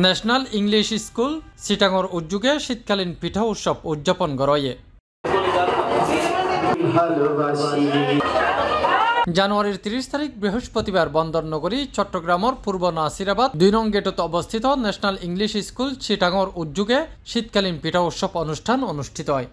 National English school চিটাগংৰ উদ্যোগে শীতকালীন পিঠা উৎসৱ উদযাপন কৰে। জানুয়ারির 30 তারিখ বৃহস্পতিবার বন্দরনগরী চট্টগ্রামের পূর্ব নাসিরাবাদ 2 নং গেটত অবস্থিত ন্যাশনাল ইংলিশ স্কুল চিটাগংর উদ্যোগে শীতকালীন পিঠা উৎসব অনুষ্ঠান অনুষ্ঠিত হয়।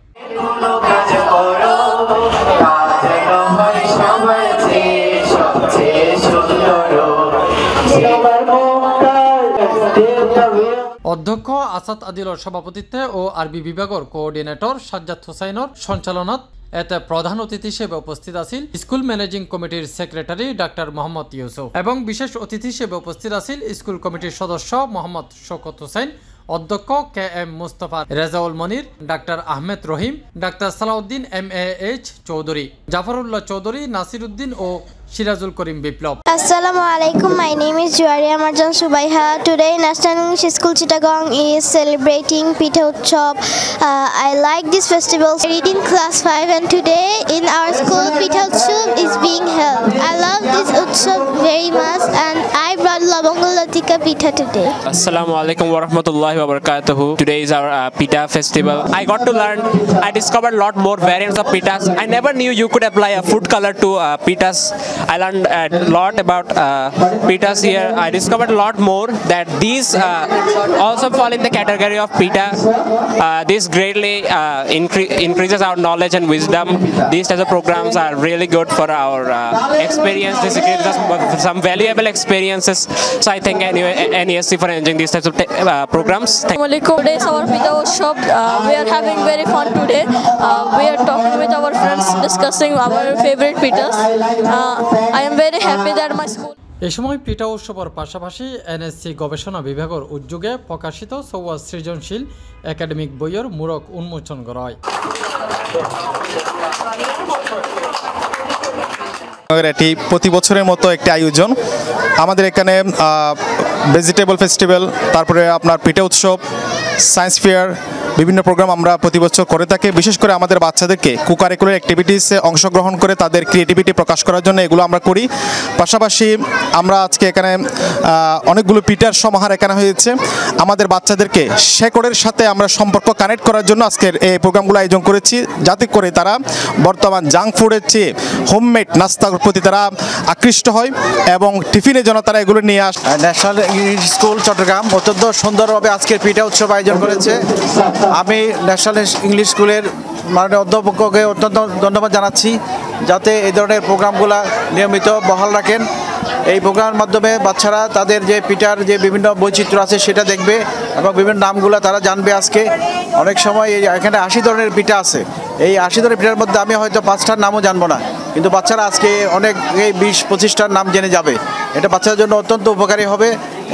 অধ্যক্ষ আসাদ আদিলর সভাপতিত্বে ও আরবি বিভাগের কোঅর্ডিনেটর সাজ্জাদ হোসাইনের সঞ্চালনাত এতে প্রধান অতিথি হিসেবে উপস্থিত আছেন স্কুল ম্যানেজিং কমিটির সেক্রেটারি ডাক্তার মোহাম্মদ ইউসুফ এবং বিশেষ অতিথি হিসেবে উপস্থিত আছেন স্কুল কমিটির সদস্য মোহাম্মদ শওকত হোসেন, অধ্যক্ষ K M Mustafa Rezaul Monir, doctor Ahmed Rahim, doctor Salauddin MAH Chowdhury, Zafrullah Chowdhury, Nasiruddin O Shirazul Karim Biplop. Assalamu alaikum. My name is Juwaria Marjan Subaiha. Today National English School Chittagong is celebrating Pitha Utsav. I like this festival. I read in class 5 and today in our school Pitha Utsav is being held. I love this Utsav very much and I brought Labonga Latika Pitha today. Assalamu alaikum wa rahmatullahi wa barakatuhu. Today is our Pitha festival. I got to learn, I discovered a lot more variants of Pithas. I never knew you could apply a food color to Pithas. I learned a lot about Pithas here. I discovered a lot more that these also fall in the category of Pitha. This greatly increases our knowledge and wisdom. These types of programs are really good for our experience. This gives us some valuable experiences. So I thank NESC for arranging these types of programs. Today is our Pitha Utsav. We are having very fun today. We are talking with our friends, discussing our favorite Pithas. I am very happy that my school. এই সময় পিঠা উৎসবের পাশাপাশি NSC গবেষণা বিভাগের উদ্যোগে প্রকাশিত সৌয়া সৃজনশীল academic বইয়ের মূরক উন্মোচন করা হয়। এটি প্রতি বছরের মতো একটি আয়োজন। আমাদের এখানে ভেজিটেবল ফেস্টিভ্যাল, তারপরে আপনার পিঠা উৎসব, সায়েন্স ফেয়ার, বিভিন্ন প্রোগ্রাম আমরা প্রতি বছর করে থাকি। বিশেষ করে আমাদের বাচ্চাদেরকে কোকারিকুলার অ্যাক্টিভিটিসে অংশগ্রহণ করে তাদের ক্রিয়েটিভিটি প্রকাশ করার জন্য এগুলো আমরা করি। পাশাপাশি আমরা আজকে এখানে অনেকগুলো পিঠার সমাহার এখানে হয়েছে। আমাদের বাচ্চাদেরকে শেকড়ের সাথে আমরা সম্পর্ক কানেক্ট করার জন্য আজকের এই প্রোগ্রামগুলো আয়োজন করেছি, যাতে করে তারা বর্তমান জাঙ্ক ফুডের চেয়ে হোমমেড নাস্তার প্রতি তারা আকৃষ্ট হয় এবং টিফিনে যেন তারা এগুলো নিয়ে আসে। ন্যাশনাল ইংলিশ স্কুল চট্টগ্রাম অত্যন্ত সুন্দরভাবে আজকের পিঠা উৎসব আয়োজন করেছে। আমি ন্যাশনাল ইংলিশ স্কুলের মাননীয় অধ্যাপককে অত্যন্ত ধন্যবাদ জানাচ্ছি, যাতে এই ধরনের প্রোগ্রামগুলো নিয়মিত বহাল রাখেন। এই প্রোগ্রামের মাধ্যমে বাচ্চারা তাদের যে পিঠার যে বিভিন্ন বৈচিত্র্য আছে সেটা দেখবে এবং বিভিন্ন নামগুলো তারা জানবে। আজকে অনেক সময় এখানে 80 ধরনের পিঠা আছে। এই 80 ধরনের পিঠার মধ্যে আমি হয়তো 5টার নামও জানবো না, কিন্তু বাচ্চারা আজকে অনেক 20-25টার নাম জেনে যাবে। এটা বাচ্চাদের জন্য অত্যন্ত উপকারী হবে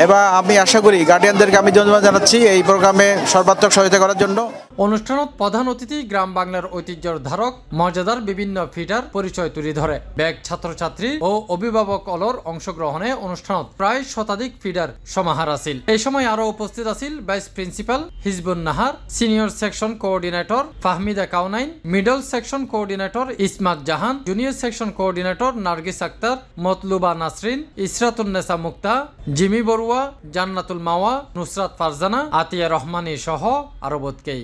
এবং আমি আশা করি গার্ডিয়ানদেরকে আমি ধন্যবাদ জানাচ্ছি এই প্রোগ্রামে সর্বাত্মক সহায়তা করার জন্য। অনুষ্ঠানত প্রধান অতিথি গ্রাম বাংলার ঐতিহ্যের ধারক মর্যাদার বিভিন্ন ফিডার পরিচয় তুলে ধরে ব্যাগ ছাত্রছাত্রী ও অভিভাবক অলর অংশগ্রহণে অনুষ্ঠানত প্রায় শতাধিক ফিডার সমাহার আছিল। এই সময় আরো উপস্থিত আছিল vice principal Hizbun Nahar, senior section coordinator Fahmida Kaunain, middle section coordinator Ismat Jahan, junior section coordinator Nargis Akter, Motluba Nasrin, Isratunnesa Mukta, Jimi Barua, Jannatul Mawa, Nusrat Farzana, Atiya Rahmani সহ আরো বোধকেই।